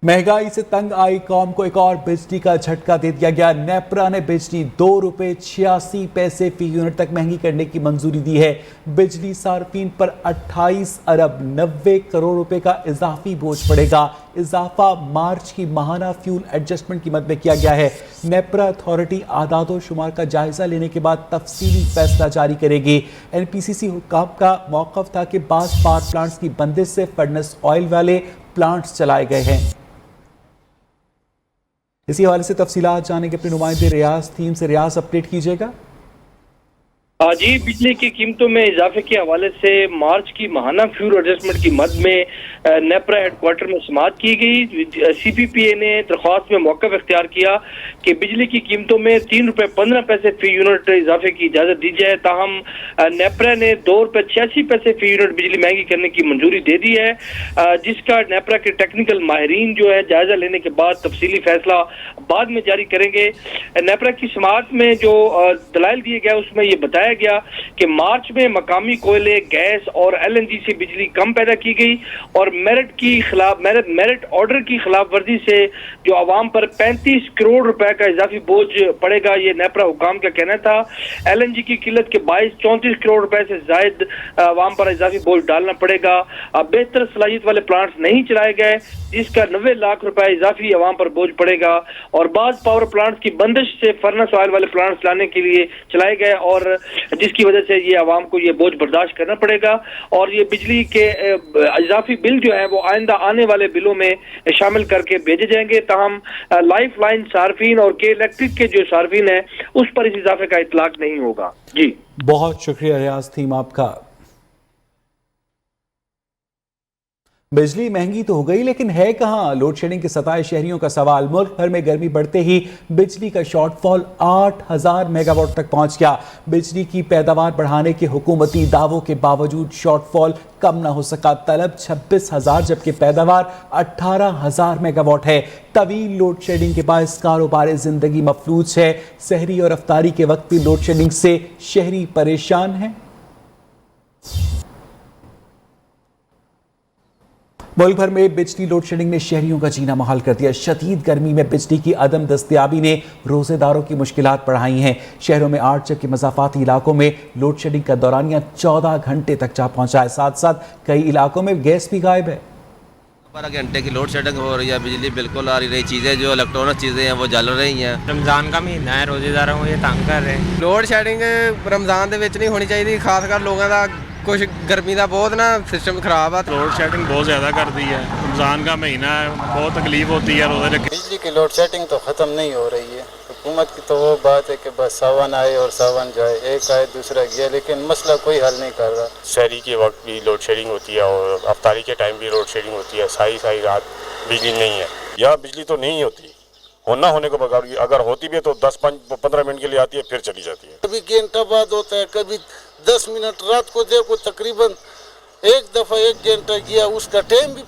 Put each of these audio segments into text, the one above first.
महंगाई से तंग आई कौम को एक और बिजली का झटका दे दिया गया। नेपरा ने बिजली ₹2.86 फी यूनिट तक महंगी करने की मंजूरी दी है। बिजली सार्फिन पर 28 अरब 90 करोड़ रुपए का इजाफी बोझ पड़ेगा। इजाफा मार्च की माहाना फ्यूल एडजस्टमेंट कीमत में किया गया है। नेपरा अथॉरिटी आदादो शुमार का जायजा लेने के बाद तफसीली फैसला जारी करेगी। एनपीसीसी हुक्काम का मौक़िफ़ था कि बास पावर प्लांट्स की बंदिश से फर्नेस ऑयल वाले प्लांट्स चलाए गए हैं। इसी हवाले से तफसीलात जाने के अपने नुमाइंदे रियाज थीम से। रियाज, अपडेट कीजिएगा। जी, बिजली की कीमतों में इजाफे के हवाले से मार्च की माहाना फ्यूल एडजस्टमेंट की मद में नेपरा हेडक्वार्टर में समाअत की गई। सीपीपीए ने दरख्वास्त में मौक़िफ़ इख्तियार किया कि बिजली की कीमतों में ₹3.15 फी यूनिट इजाफे की इजाज़त दी जाए। ताहम नेपरा ने ₹2.86 फी यूनिट बिजली महंगी करने की मंजूरी दे दी है, जिसका नेपरा के टेक्निकल माहिरीन जो है जायजा लेने के बाद तफसीली फैसला बाद में जारी करेंगे। नेपरा की समाअत में जो दलाइल दिए गए उसमें ये बताया गया कि मार्च में मकामी कोयले, गैस और एलएनजी से बिजली कम पैदा की गई और मेरिट ऑर्डर की खिलाफ वर्जी से जो आवाम पर 35 करोड़ रुपए का इजाफी बोझ पड़ेगा, ये नेपरा हुकाम का कहना था। एलएनजी की किल्लत के बायस 34 करोड़ रुपए से जायद आवाम पर इजाफी बोझ डालना पड़ेगा। बेहतर सलाहियत वाले प्लांट्स नहीं चलाए गए, जिसका 90 लाख रुपए इजाफी आवाम पर बोझ पड़ेगा। और बाज़ पावर प्लांट्स की बंदिश से फर्नेस ऑयल वाले प्लांट्स लाने के लिए चलाए गए और जिसकी वजह से ये आवाम को ये बोझ बर्दाश्त करना पड़ेगा। और ये बिजली के इजाफी बिल जो है वो आइंदा आने वाले बिलों में शामिल करके भेजे जाएंगे। ताहम लाइफ लाइन सार्फिन और के इलेक्ट्रिक के जो सार्फिन है उस पर इस इजाफे का इतलाक नहीं होगा। जी, बहुत शुक्रिया रियाज थीम आपका। बिजली महंगी तो हो गई, लेकिन है कहां लोड शेडिंग के सताए शहरियों का सवाल। मुल्क भर में गर्मी बढ़ते ही बिजली का शॉर्टफॉल 8000 मेगावाट तक पहुंच गया। बिजली की पैदावार बढ़ाने के हुकूमती दावों के बावजूद शॉर्टफॉल कम ना हो सका। तलब 26,000 जबकि पैदावार 18,000 मेगावाट है। तवील लोड शेडिंग के बायस कारोबार जिंदगी मफलूज है। सहरी और अफ्तारी के वक्त भी लोड शेडिंग से शहरी परेशान हैं। मुल्क भर में बिजली लोड शेडिंग ने शहरियों का जीना मुहाल कर दिया। शदीद गर्मी में बिजली की अदम दस्तयाबी ने रोजेदारों की मुश्किलात बढ़ाई हैं। शहरों में 8 जबकि मज़ाफ़ाती इलाकों में लोड शेडिंग का दौरानिया 14 घंटे तक जा पहुंचा है। साथ साथ कई इलाकों में गैस भी गायब है। 12 घंटे की लोड शेडिंग हो रही है, बिजली बिल्कुल आ रही। चीज़ें जो इलेक्ट्रॉनिक चीज़ें हैं वो जल रही हैं। रमज़ान का महीना है, रोजेदारों को ये तंग कर रहे हैं। लोड शेडिंग रमज़ान ਦੇ ਵਿੱਚ नहीं होनी चाहिए, खासकर लोगों का कुछ गर्मी का बहुत ना सिस्टम खराब है। लोड शेडिंग बहुत ज़्यादा कर दी है। रमज़ान का महीना है, बहुत तकलीफ होती है रोज़े रख। बिजली की लोड शेडिंग तो ख़त्म नहीं हो रही है। हुकूमत की तो वो बात है कि बस सावन आए और सावन जाए, एक आए दूसरा गया, लेकिन मसला कोई हल नहीं कर रहा। शहरी के वक्त भी लोड शेडिंग होती है और अफ्तारी के टाइम भी लोड शेडिंग होती है। सारी रात बिजली नहीं है। यहाँ बिजली तो नहीं होती, होने को बगैर, अगर होती भी है तो 10-15 मिनट के लिए आती है, फिर चली जाती है। कभी घंटा बाद होता है, कभी 10 मिनट। रात को देखो तकरीबन एक दफ़ा 1 घंटा गया, उसका टाइम भी।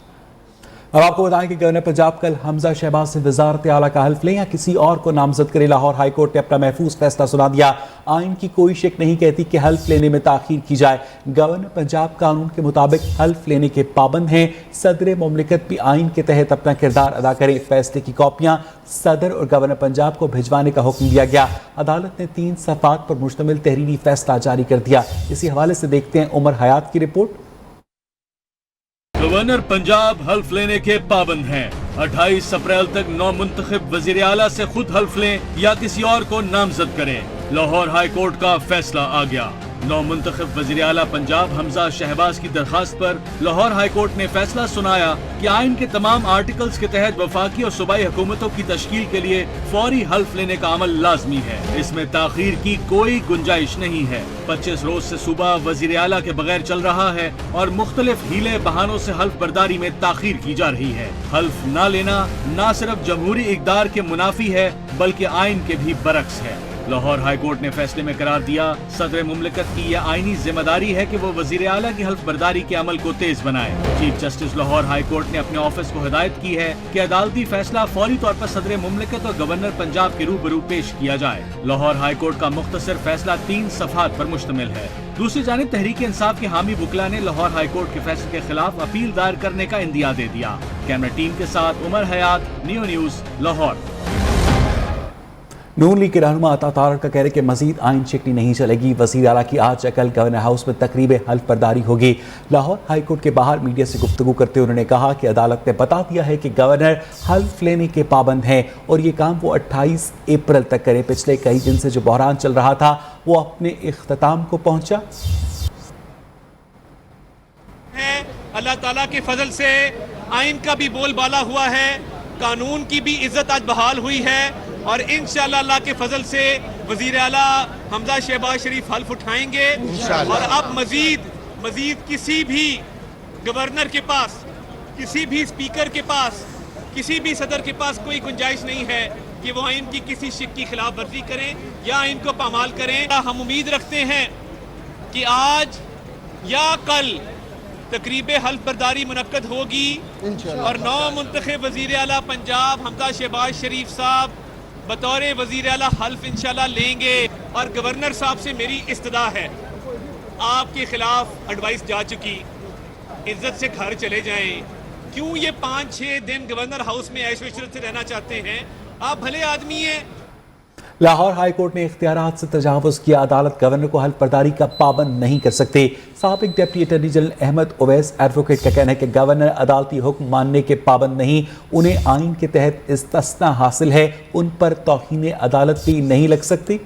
अब आपको बताएं कि गवर्नर पंजाब कल हमजा शहबाज से वजारत आला का हल्फ लें या किसी और को नामजद करे। लाहौर हाई कोर्ट ने अपना महफूज फैसला सुना दिया। आइन की कोई शिक नहीं कहती कि हल्फ लेने में ताखीर की जाए। गवर्नर पंजाब कानून के मुताबिक हल्फ लेने के पाबंद हैं। सदर मुमलिकत भी आइन के तहत अपना किरदार अदा करें। फैसले की कॉपियां सदर और गवर्नर पंजाब को भिजवाने का हुक्म दिया गया। अदालत ने 3 सफ़ात पर मुश्तमिल तहरीरी फैसला जारी कर दिया। इसी हवाले से देखते हैं उमर हयात की रिपोर्ट। गवर्नर पंजाब हल्फ लेने के पाबंद हैं। 28 अप्रैल तक नौ मुंतखब वजीर आला से खुद हल्फ लें या किसी और को नामजद करें। लाहौर हाई कोर्ट का फैसला आ गया। नौ मुंतखब वजीर आला पंजाब हमजा शहबाज की दरखास्त पर लाहौर हाई कोर्ट ने फैसला सुनाया कि आइन के तमाम आर्टिकल्स के तहत वफाकी और सूबाई हुकूमतों की तश्कील के लिए फौरी हल्फ लेने का अमल लाजमी है। इसमें ताखीर की कोई गुंजाइश नहीं है। 25 रोज से सूबा वजीर आला के बगैर चल रहा है और मुख्तलिफ हीले बहानों से हल्फ बर्दारी में ताखीर की जा रही है। हल्फ न लेना न सिर्फ जमहूरी इक़दार के मुनाफी है बल्कि आइन के भी बरक्स है। लाहौर हाई कोर्ट ने फैसले में करार दिया, सदर मुमलिकत की यह आईनी जिम्मेदारी है कि वो वजीर आला की हल्फ बर्दारी के अमल को तेज बनाए। Chief justice Lahore high court ने अपने ऑफिस को हिदायत की है कि अदालती फैसला फौरी तौर पर सदर मुमलिकत और गवर्नर पंजाब के रूबरू पेश किया जाए। लाहौर हाई कोर्ट का मुख्तसर फैसला 3 सफ़हात पर मुश्तमिल है। दूसरी जानिब तहरीक इंसाफ के हामी वकला ने लाहौर हाई कोर्ट के फैसले के खिलाफ अपील दायर करने का इंदिया दे दिया। कैमरा टीम के साथ उमर हयात, नियो न्यूज़, लाहौर। नून लीग के रहनुमा अता तारड़ का कह रहे कि मजीद आइन शिकनी नहीं चलेगी। वज़ीर आला की आज कल गवर्नर हाउस में तकरीब हल्फ बर्दारी होगी। लाहौर हाई कोर्ट के बाहर मीडिया से गुफ्तगू करते हुए उन्होंने कहा कि अदालत ने बता दिया है कि गवर्नर हल्फ लेने के पाबंद हैं और ये काम वो 28 अप्रैल तक करे। पिछले कई दिन से जो बहरान चल रहा था वो अपने इख्तिताम को पहुंचा। अल्लाह ताला के फजल से आइन का भी बोलबाला हुआ है, कानून की भी इज्जत आज बहाल हुई है और इंशाअल्लाह अल्लाह के फजल से वजीर आला हमजा शहबाज शरीफ हल्फ उठाएंगे और अब मजीद किसी भी गवर्नर के पास, किसी भी स्पीकर के पास, किसी भी सदर के पास कोई गुंजाइश नहीं है कि वो आइन की किसी शिक की खिलाफ वर्जी करें या आइन को पामाल करें। हम उम्मीद रखते हैं कि आज या कल तकरीब हल्फ बर्दारी मुनक्कद होगी और 9 मुंतखब वजीर आला पंजाब हमजा शहबाज शरीफ साहब बतौर वजीर आला हल्फ इंशाल्लाह लेंगे। और गवर्नर साहब से मेरी इस्तदा है, आपके खिलाफ एडवाइस जा चुकी, इज्जत से घर चले जाएं। क्यों ये 5-6 दिन गवर्नर हाउस में ऐश इशरत से रहना चाहते हैं? आप भले आदमी हैं। लाहौर हाई कोर्ट ने इख्तियारात से तजावुज़ किया। अदालत गवर्नर को हल्फ बर्दारी का पाबंद नहीं कर सकते। साबिक deputy attorney general Ahmed Owais advocate का कहना है कि गवर्नर अदालती हुक्म मानने के पाबंद नहीं, उन्हें आइन के तहत इस्तिस्ना हासिल है, उन पर तौहीन अदालत भी नहीं लग सकती।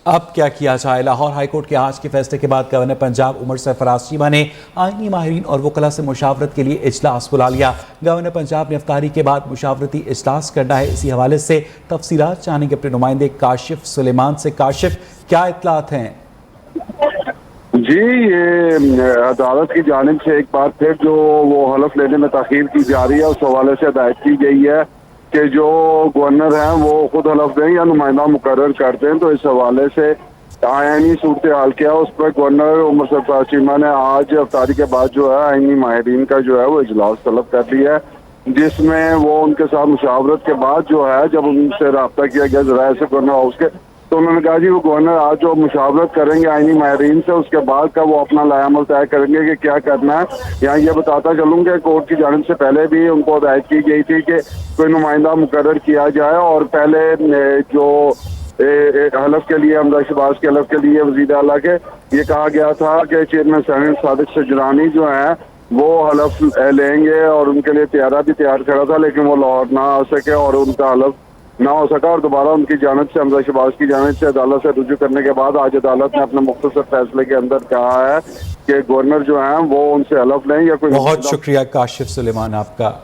अब क्या किया जाए? लाहौर हाई कोर्ट के आज के फैसले के बाद गवर्नर पंजाब उमर सरफराज चीमा ने आईनी माहिरीन और वकला से मुशावरत के लिए इजलास बुला लिया। गवर्नर पंजाब ने इफ्तारी के बाद मुशावरती इजलास करना है। इसी हवाले से तफसीलात जानेंगे अपने नुमाइंदे काशिफ सुलेमान से। काशिफ, क्या इत्तलात हैं? जी, ये अदालत की जानिब से एक बार फिर जो वो हलफ लेने में ताखीर की जा रही है, उस हवाले से हिदायत की गई है कि जो गवर्नर हैं वो खुद हलफ दें या नुमाइंदा मुकर्रर करते हैं। तो इस हवाले से आईनी सूरत हाल क्या उस पर गवर्नर उमर सरफराज चीमा ने आज इफ्तारी के बाद जो है आईनी माहिरीन का जो है वो इजलास तलब कर लिया है, जिसमें वो उनके साथ मुशावरत के बाद जो है जब उनसे रब्ता किया गया ज़राए से गवर्नर हाउस के, तो उन्होंने कहा जी वो गवर्नर आज जो मुशावरत करेंगे आईनी माहिरीन से, उसके बाद का वो अपना लायामल तय करेंगे कि क्या करना है। यहाँ ये बताता चलूँ कि कोर्ट की जानिब से पहले भी उनको हिदायत की गई थी कि कोई नुमाइंदा मुकर्रर किया जाए और पहले जो हलफ के लिए हमजा शहबाज के हलफ के लिए वज़ीर आला के ये कहा गया था कि चेयरमैन सेनेट सादिक सजरानी जो है वो हलफ लेंगे और उनके लिए तैयारा भी तैयार करा था, लेकिन वो लाहौर ना आ सके और उनका हलफ ना हो सका और दोबारा उनकी जानिब से हमजा शहबाज की जानिब से अदालत से रुजू करने के बाद आज अदालत ने अपने मुख्तसर फैसले के अंदर कहा है कि गवर्नर जो हैं वो उनसे हलफ लें या कोई। बहुत शुक्रिया काशिफ सुलेमान आपका।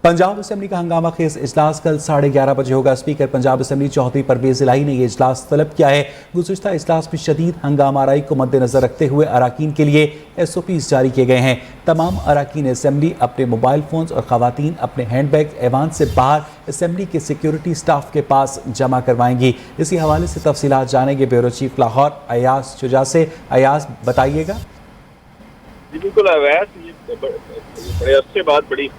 पंजाब असेंबली का हंगामा खेज इजलास कल 11:30 बजे होगा। स्पीकर पंजाब असेंबली चौधरी परवेज इलाही ने यह इजलास तलब किया है। गुज़िश्ता इजलास में शदीद हंगामा आराई को मद्देनजर रखते हुए अराकीन के लिए SOPs जारी किए गए हैं। तमाम अराकीन असेंबली अपने मोबाइल फोन्स और खवातीन अपने हैंड बैग ऐवान से बाहर असेंबली के सिक्योरिटी स्टाफ के पास जमा करवाएंगी। इसी हवाले से तफसीलात जानेंगे ब्यूरो चीफ लाहौर अयाज शुजा से। अयाज, बताइएगा। जी बिल्कुल अवैस, बड़े अरसे बाद बड़ी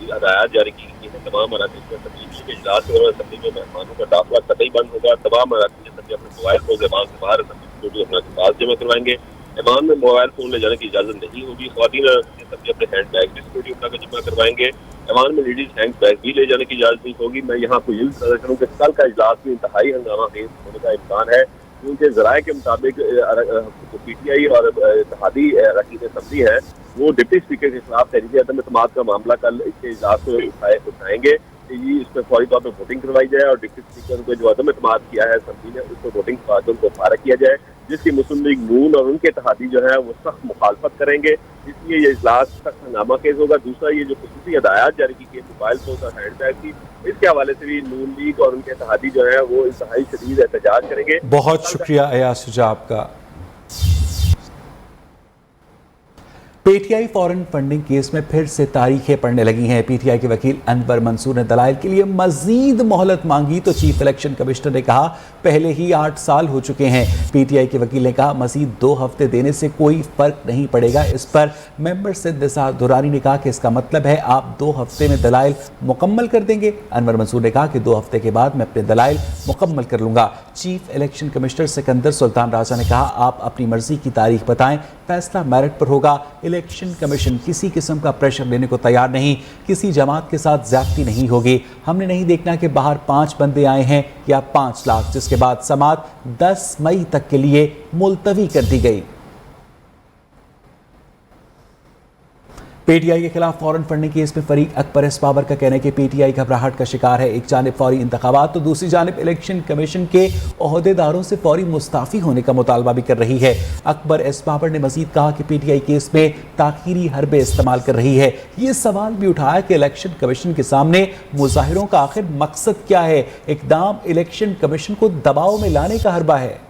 हदायत जारी की गई है तमाम अराकीन असेंबली के इजलास में। असेंबली में मेहमानों का दाखिला कतई बंद होगा। तमाम अराकीन असेंबली अपने मोबाइल फोन ऐवान से बाहर असेंबली अपना पास जमा करवाएंगे। ऐवान में मोबाइल फोन ले जाने की इजाजत नहीं होगी। ख़वातीन असेंबली अपने हैंड बैग भी सिक्योरिटी अपना का जमा करवाएंगे। ऐवान में लेडीज हैंड बैग भी ले जाने की इजाजत नहीं होगी। मैं यहाँ को यूँ बता करूँ कि कल का इजलास में इंतहाई हंगामा खेज होने का इम्कान है, क्योंकि ज़राए के मुताबिक PTI और इत्तेहादी अराकीन असेंबली है वो डिप्टी स्पीकर के खिलाफ तहरीक अदम एतमाद का मामला कल इसके इजलास में उठाएंगे कि ये इस पर फौरी तौर पर वोटिंग करवाई जाए और डिप्टी स्पीकर को जो अदम एतमाद किया है असेंबली ने उस पर वोटिंग बाद उनको फारग किया जाए, जिसकी मुस्लिम लीग नून और उनके इत्तेहादी जो है वो सख्त मुखालफत करेंगे। इसलिए ये इजलास सख्त हंगामा खेज होगा। दूसरा, ये जो खुसूसी हदायत जारी की गई मोबाइल फोन और हैंड बैग की, इसके हवाले से भी नून लीग और उनके इत्तेहादी जो है वो इंतहाई शदीद एहतजाज करेंगे। बहुत शुक्रिया अयाज शुजा आपका। PTI फॉरेन फंडिंग केस में फिर से तारीखें पड़ने लगी हैं। PTI के वकील अनवर मंसूर ने दलाइल के लिए मजीद मोहलत मांगी तो चीफ इलेक्शन कमिश्नर ने कहा पहले ही 8 साल हो चुके हैं। PTI के वकील ने कहा मजीद 2 हफ्ते देने से कोई फर्क नहीं पड़ेगा। इस पर मेंबर सिद्ध निसार दुरानी ने कहा कि इसका मतलब है आप 2 हफ्ते में दलाइल मुकम्मल कर देंगे। अनवर मंसूर ने कहा कि 2 हफ्ते के बाद मैं अपने दलाइल मुकम्मल कर लूंगा। Chief election commissioner Sikandar Sultan Raja ने कहा आप अपनी मर्जी की तारीख बताएं, फैसला मेरिट पर होगा। इलेक्शन कमीशन किसी किस्म का प्रेशर लेने को तैयार नहीं, किसी जमात के साथ ज्यादती नहीं होगी। हमने नहीं देखना कि बाहर 5 बंदे आए हैं या 5 लाख, जिसके बाद समात 10 मई तक के लिए मुलतवी कर दी गई। PTI के खिलाफ फॉरेन फंडिंग केस में फरीक अकबर एस बाबर का कहना है कि PTI घबराहट का शिकार है। एक जानिब फौरी इंतखाबात तो दूसरी जानिब इलेक्शन कमीशन के ओहदेदारों से फौरी मुस्ताफी होने का मुतालबा भी कर रही है। अकबर एस बाबर ने मजीद कहा कि PTI केस में ताखीरी हरबे इस्तेमाल कर रही है। ये सवाल भी उठाया कि इलेक्शन कमीशन के सामने मुजाहिरों का आखिर मकसद क्या है। इकदाम इलेक्शन कमीशन को दबाव में लाने का हरबा है।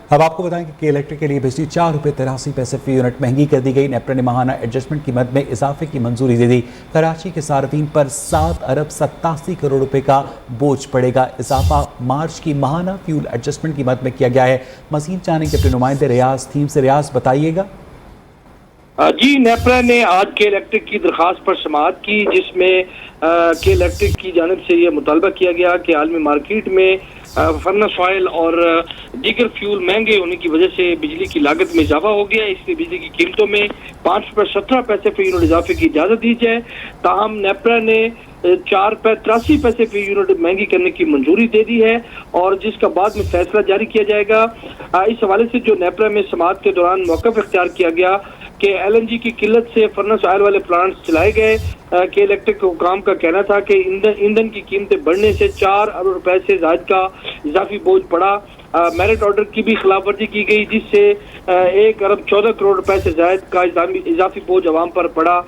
अब आपको बताएं कि इलेक्ट्रिक के लिए बिजली 4 रुपये 83 पैसे फी यूनिट महंगी कर दी गई। नेपरा ने माहाना एडजस्टमेंट की मद में इजाफे की मंजूरी दे दी। कराची के सार्फिन पर 7 अरब 87 करोड़ रुपए का बोझ पड़ेगा। इजाफा मार्च की माहाना फ्यूल एडजस्टमेंट की मद में किया गया है। मजीद जाने के अपने नुमाइंदे रियाज थीम से रियाज बताइएगा। जी, नेपरा ने आज के इलेक्ट्रिक की दरख्वास्त पर समाअत की, जिसमें के इलेक्ट्रिक की जानिब से यह मुतालबा किया गया कि आलमी मार्केट में फर्नेस ऑयल और दीगर फ्यूल महंगे होने की वजह से बिजली की लागत में इजाफा हो गया। इसलिए बिजली की कीमतों में 5 रुपये 17 पैसे फी यूनिट इजाफे की इजाज़त दी जाए। ताहम नेपरा ने 4 रुपये 83 पैसे फी यूनिट महंगी करने की मंजूरी दे दी है और जिसका बाद में फैसला जारी किया जाएगा। इस हवाले से जो नेपरा में समाअत के दौरान मौक़िफ़ इख्तियार किया गया कि LNG की किल्लत से फर्नेस ऑयल वाले प्लांट्स चलाए गए। के इलेक्ट्रिक हुकाम का कहना था कि ईंधन की कीमतें बढ़ने से 4 अरब रुपए से ज़ायद का इजाफी बोझ पड़ा। मेरिट ऑर्डर की भी खिलाफ वर्जी की गई, जिससे 1 अरब 14 करोड़ रुपए से जायद का इजाफी बोझ अवाम पर पड़ा।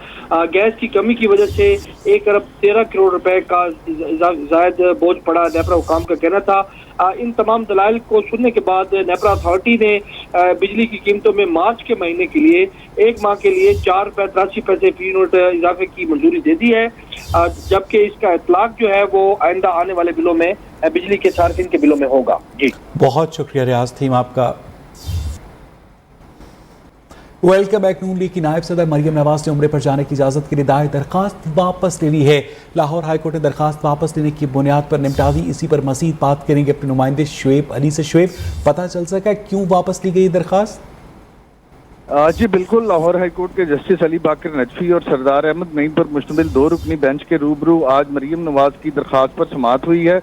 गैस की कमी की वजह से 1 अरब 13 करोड़ रुपए का जायद बोझ पड़ा, नेपरा हुकाम का कहना था। इन तमाम दलाइल को सुनने के बाद नेपरा अथॉरिटी ने बिजली की कीमतों में मार्च के महीने के लिए 1 माह के लिए 4 रुपये 83 पैसे फी यूनिट इजाफे की मंजूरी दे दी है, जबकि इसका इतलाक जो है वो आइंदा आने वाले बिलों में बिजली के सार्फिन के बिलों में होगा। जी, बहुत शुक्रिया रियाज थीम आपका। Welcome back. नून लीग की नायब सदर मरियम नवाज ने उम्रे पर जाने की इजाज़त के लिए दायर दरखास्त वापस ले ली है। लाहौर हाई कोर्ट ने दरखास्त वापस लेने की बुनियाद पर निपटा दी। इसी पर मजीद बात करेंगे अपने नुमाइंदे शुएब अली से। शुएब, पता चल सका क्यों वापस ली गई दरखास्त? जी बिल्कुल, लाहौर हाई कोर्ट के जस्टिस अली बाकर नजफी और सरदार अहमद नईम पर मुश्तमिल 2 रुकनी बेंच के रूबरू आज मरियम नवाज की दरखास्त पर समाअत हुई है।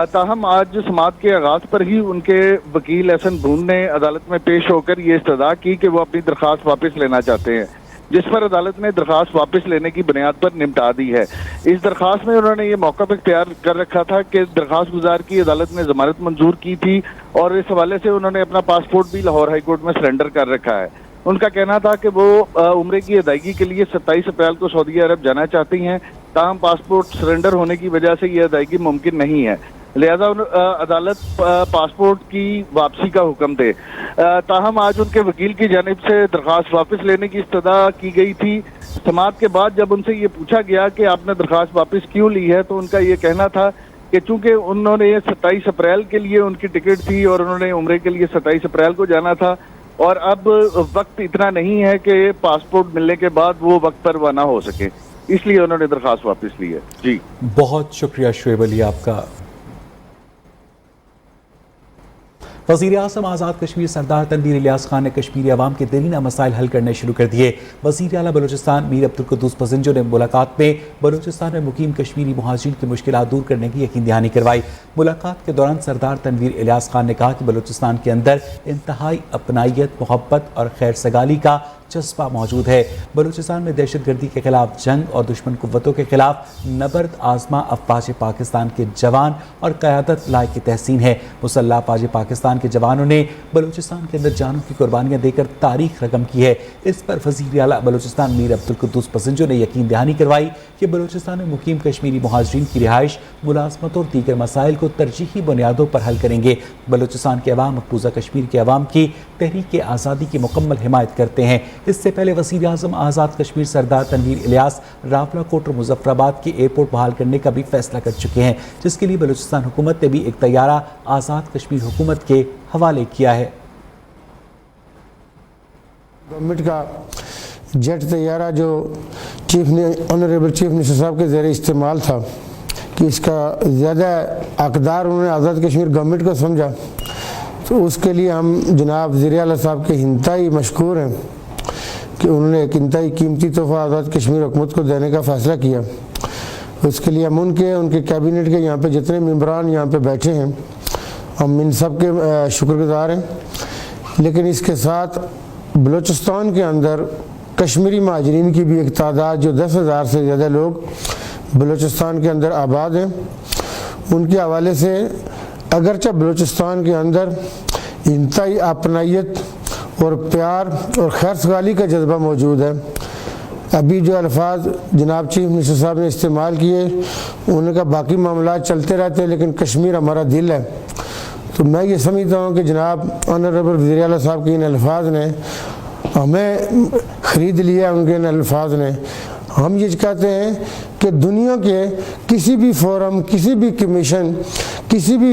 ताहम आज समाअत के आगाज पर ही उनके वकील एहसन भून ने अदालत में पेश होकर ये इस्तदा की कि वो अपनी दरखास्त वापस लेना चाहते हैं, जिस पर अदालत ने दरखास्त वापस लेने की बुनियाद पर निपटा दी है। इस दरखास्त में उन्होंने ये मौक़िफ़ इख्तियार कर रखा था कि दरखास्त गुजार की अदालत ने ज़मानत मंजूर की थी और इस हवाले से उन्होंने अपना पासपोर्ट भी लाहौर हाई कोर्ट में सरेंडर कर रखा है। उनका कहना था कि वो उम्रे की अदायगी के लिए 27 अप्रैल को सऊदी अरब जाना चाहती हैं, ताहम पासपोर्ट सरेंडर होने की वजह से ये अदायगी मुमकिन नहीं है, लिहाजा अदालत पासपोर्ट की वापसी का हुक्म दे। ताहम आज उनके वकील की जानिब से दरखास्त वापस लेने की इस्तदा की गई थी। समाअत के बाद जब उनसे ये पूछा गया कि आपने दरखास्त वापस क्यों ली है, तो उनका ये कहना था कि चूंकि उन्होंने 27 अप्रैल के लिए उनकी टिकट थी और उन्होंने उम्रे के लिए 27 अप्रैल को जाना था और अब वक्त इतना नहीं है कि पासपोर्ट मिलने के बाद वो वक्त पर रवाना हो सके, इसलिए उन्होंने दरखास्त वापस ली है। जी, बहुत शुक्रिया शुएब अली आपका। वज़ीर आज़म आज़ाद कश्मीर सरदार तनवीर इलियास खान ने कश्मीरी अवाम के दरीना मसाइल हल करने शुरू कर दिए। वज़ीर आला बलूचिस्तान मीर अब्दुल कुद्दूस पसिंजो ने मुलाकात में बलूचिस्तान में मुकीम कश्मीरी मुहाजिरीन की मुश्किलात दूर करने की यकीन दहानी करवाई। मुलाकात के दौरान सरदार तनवीर इलियास खान ने कहा कि बलूचिस्तान के अंदर इंतहाई अपनाइयत, मोहब्बत और खैर सगाली का जज्बा मौजूद है। बलूचिस्तान में दहशतगर्दी के खिलाफ जंग और दुश्मन कुव्वतों के खिलाफ नबर्द आजमा अफवाज पाकिस्तान के जवान और क़यादत लायक तहसीन है। मुसल्लह अफवाज पाकिस्तान के जवानों ने बलूचिस्तान के अंदर जानों की कुर्बानियाँ देकर तारीख रकम की है। इस पर वज़ीर आला बलूचिस्तान मीर अब्दुल कुद्दूस पसिंजो ने यकीन दहानी करवाई कि बलूचिस्तान में मुकीम कश्मीरी मुहाजिरीन की रिहाइश, मुलाजमत और दीगर मसाइल को तरजीही बुनियादों पर हल करेंगे। बलूचिस्तान के अवाम मकबूजा कश्मीर के अवाम की तहरीक आज़ादी की मुकम्मल हिमायत करते हैं। इससे पहले वज़ीर आज़म आज़ाद कश्मीर सरदार तनवीर इलियास रावलाकोट और मुजफ्फराबाद के एयरपोर्ट बहाल करने का भी फैसला कर चुके हैं, जिसके लिए बलूचिस्तान हुकूमत ने भी एक तैयारा आज़ाद कश्मीर हुकूमत के हवाले किया है। गवर्नमेंट का जेट तैयारा जो ऑनरेबल चीफ मिनिस्टर साहब के ज़रिए इस्तेमाल था कि इसका ज़्यादा हकदार उन्होंने आज़ाद कश्मीर गवर्नमेंट को समझा, तो उसके लिए हम जनाब वज़ीर आला साहब के इंतहाई मशकूर हैं कि उन्होंने एक इंतहाई कीमती तोहफ़ा आज़ाद कश्मीर हुकूमत को देने का फ़ैसला किया। उसके लिए हम उनके कैबिनेट के यहाँ पे जितने मेंबरान यहाँ पे बैठे हैं, हम इन सब के शुक्रगुज़ार हैं। लेकिन इसके साथ बलूचिस्तान के अंदर कश्मीरी महाजरीन की भी एक तादाद जो 10,000 से ज़्यादा लोग बलूचिस्तान के अंदर आबाद हैं, उनके हवाले से अगरचे बलूचिस्तान के अंदर इंतहाई अपनायत और प्यार और खैरसगाली का जज्बा मौजूद है। अभी जो अल्फाज जनाब चीफ मिनिस्टर साहब ने इस्तेमाल किए, उन्होंने कहा बाकी मामला चलते रहते हैं लेकिन कश्मीर हमारा दिल है। तो मैं ये समझता हूँ कि जनाब ऑनरेबल वज़ीर आला साहब के इन अल्फाज ने हमें ख़रीद लिया, उनके इन अल्फाज ने। हम ये कहते हैं कि दुनिया के किसी भी फोरम, किसी भी कमीशन, किसी भी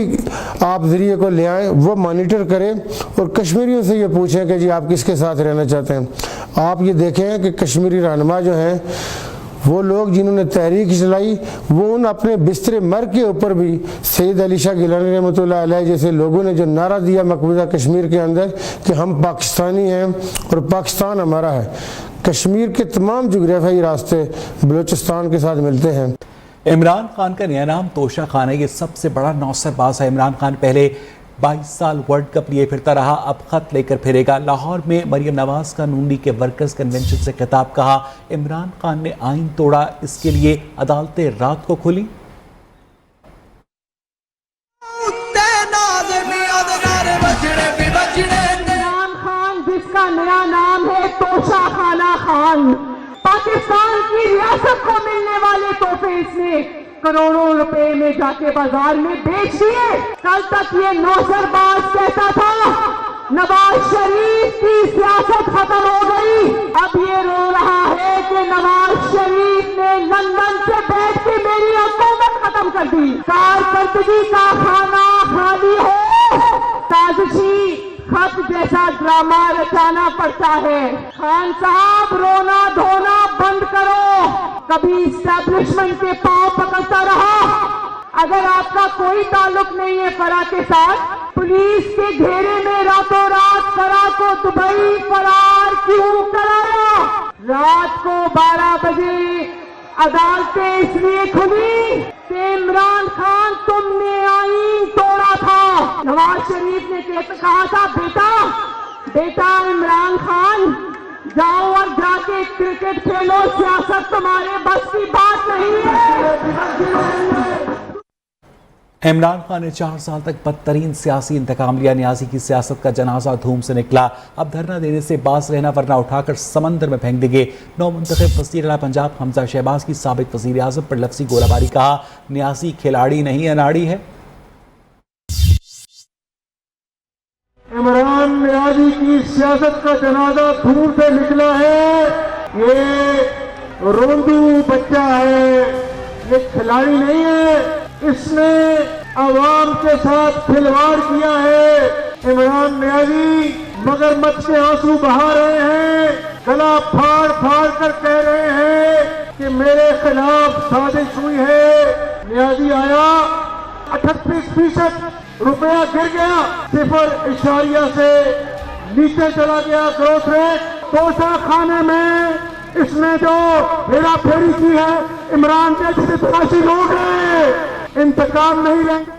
आप ज़रिए को ले आएँ, वो मॉनिटर करें और कश्मीरियों से ये पूछें कि जी आप किसके साथ रहना चाहते हैं। आप ये देखें कि कश्मीरी रहनुमा जो हैं, वो लोग जिन्होंने तहरीक चलाई, वो उन अपने बिस्तर मर के ऊपर भी सैयद अली शाह गिलानी रहमतुल्लाह अलैह जैसे लोगों ने जो नारा दिया मकबूजा कश्मीर के अंदर कि हम पाकिस्तानी हैं और पाकिस्तान हमारा है, कश्मीर के तमाम जोग्राफियाई रास्ते बलूचिस्तान के साथ मिलते हैं। इमरान खान का नया नाम तोशा खान है। ये सबसे बड़ा नौसरबाज है। इमरान खान पहले 22 साल वर्ल्ड कप लिए फिरता रहा, अब खत लेकर फिरेगा। लाहौर में मरियम नवाज का नून लीग के वर्कर्स कन्वेंशन से खिताब, कहा इमरान खान ने आइन तोड़ा, इसके लिए अदालतें रात को खुली। इमरान खान जिसका नया नाम है तोशा खाना खान, पाकिस्तान की रियासत को मिलने वाले तोहफे इसने करोड़ों रुपए में जाके बाजार में बेच दिए। कल तक ये नौसरबाज कहता था नवाज शरीफ की सियासत खत्म हो गई, अब ये रो रहा है कि नवाज शरीफ ने लंदन से बैठ के मेरी हुकूमत खत्म कर दी। कारकर्दगी का खाना खाली है, साजिशी खत जैसा ड्रामा रचाना पड़ता है। खान साहब रोना धोना बंद करो, कभी इस्टेब्लिशमेंट के पांव पकड़ता रहा। अगर आपका कोई ताल्लुक नहीं है फरा के साथ, पुलिस के घेरे में रातों रात फरा को दुबई फरार क्यों कराया? रात को 12 बजे अदालतें इसलिए खुली कि इमरान खान तुमने आइन तोड़ा था। नवाज शरीफ ने कहा था बेटा इमरान खान जाओ और जाके क्रिकेट खेलो, सियासत तुम्हारे बस की बात नहीं है। इमरान खान ने 4 साल तक बदतरीन सियासी इंतकाम लिया। न्याजी की सियासत का जनाजा धूम से निकला। अब धरना देने से बाज रहना वरना उठाकर समंदर में फेंक देंगे। नौमुंतखब वज़ीर आला पंजाब हमजा शहबाज की साबिक वज़ीर आज़म पर लफ्ज़ी गोलाबारी, कहा न्याजी खिलाड़ी नहीं अनाड़ी है। इमरान न्याजी की सियासत का जनाजा धूम से निकला है। ये रोंदू बच्चा है, ये खिलाड़ी नहीं है। इसने आवाम के साथ खिलवाड़ किया है। इमरान न्याजी मगरमच्छ के आंसू बहा रहे हैं, गला फाड़ फाड़ कर कह रहे हैं कि मेरे खिलाफ साजिश हुई है। न्याजी आया, 38% रुपया गिर गया, 0.0 से नीचे चला गया ग्रोथ रेट। तोशा खाने में इसने जो हेरा फेरी की है, इमरान के जितने तलाशी लोग हैं इंतकाम नहीं लेंगे।